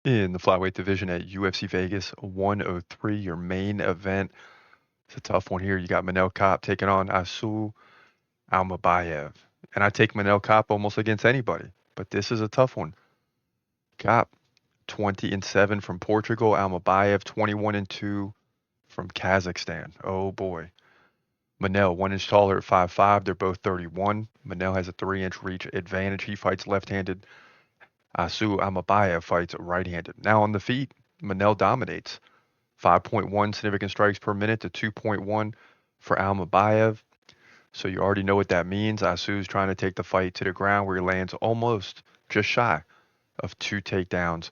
In the flyweight division at UFC Vegas 103, your main event. It's a tough one here. You got Manel Kape taking on Asu Almabayev. And I take Manel Kape almost against anybody, but this is a tough one. Kape 20-7 from Portugal, Almabayev 21-2 from Kazakhstan. Oh boy. Manel 1 inch taller at 5'5". They're both 31. Manel has a 3-inch reach advantage. He fights left-handed. Asu Almabayev fights right-handed. Now on the feet, Manel dominates. 5.1 significant strikes per minute to 2.1 for Almabayev. So you already know what that means. Asu's trying to take the fight to the ground where he lands almost just shy of 2 takedowns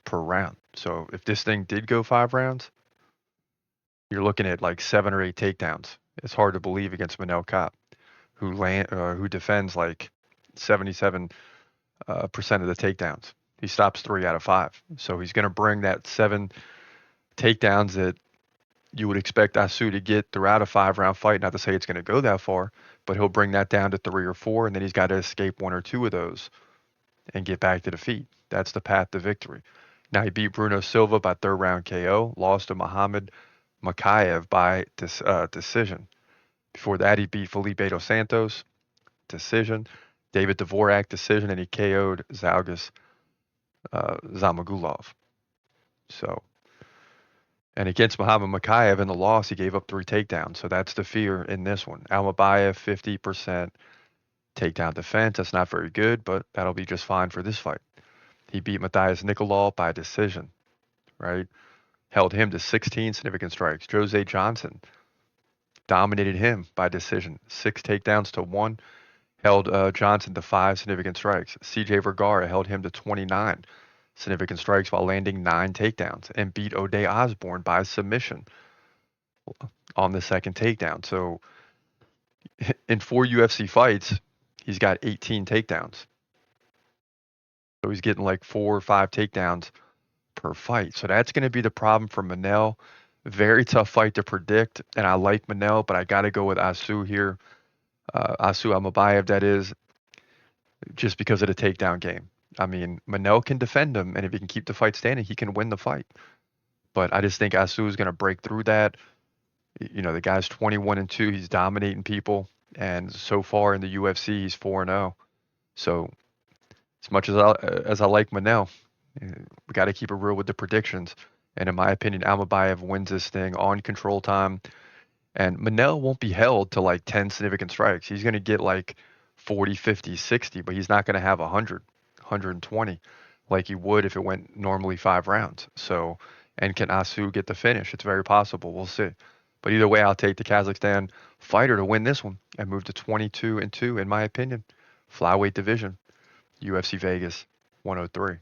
per round. So if this thing did go 5 rounds, you're looking at like 7 or 8 takedowns. It's hard to believe against Manel Kape, who defends like 77% of the takedowns. He stops 3 out of 5. So he's going to bring that 7 takedowns that you would expect Asu to get throughout a 5-round fight. Not to say it's going to go that far, but he'll bring that down to 3 or 4, and then he's got to escape 1 or 2 of those and get back to defeat. That's the path to victory. Now he beat Bruno Silva by 3rd round KO, lost to Muhammad Makayev by decision. Before that, he beat Felipe dos Santos, decision. David Dvorak, decision, and he KO'd Zhalgas Zamagulov. So, and against Muhammad Makayev in the loss, he gave up 3 takedowns. So that's the fear in this one. Almabayev, 50% takedown defense. That's not very good, but that'll be just fine for this fight. He beat Matthias Nicolau by decision, right? Held him to 16 significant strikes. Jose Johnson dominated him by decision. 6 takedowns to 1. Held Johnson to 5 significant strikes. CJ Vergara held him to 29 significant strikes while landing 9 takedowns and beat O'Day Osborne by submission on the 2nd takedown. So in 4 UFC fights, he's got 18 takedowns. So he's getting like 4 or 5 takedowns per fight. So that's going to be the problem for Manel. Very tough fight to predict, and I like Manel, but I got to go with Asu here. Asu Almabayev, that is, just because of the takedown game. I mean, Manel can defend him, and if he can keep the fight standing, he can win the fight. But I just think Asu is going to break through that. You know, the guy's 21-2. He's dominating people, and so far in the UFC, he's 4-0. So as much as I like Manel, we got to keep it real with the predictions. And in my opinion, Almabayev wins this thing on control time. And Manel won't be held to like 10 significant strikes. He's going to get like 40, 50, 60, but he's not going to have 100, 120 like he would if it went normally 5 rounds. So, and can Asu get the finish? It's very possible. We'll see. But either way, I'll take the Kazakhstan fighter to win this one and move to 22-2, in my opinion. Flyweight division, UFC Vegas 103.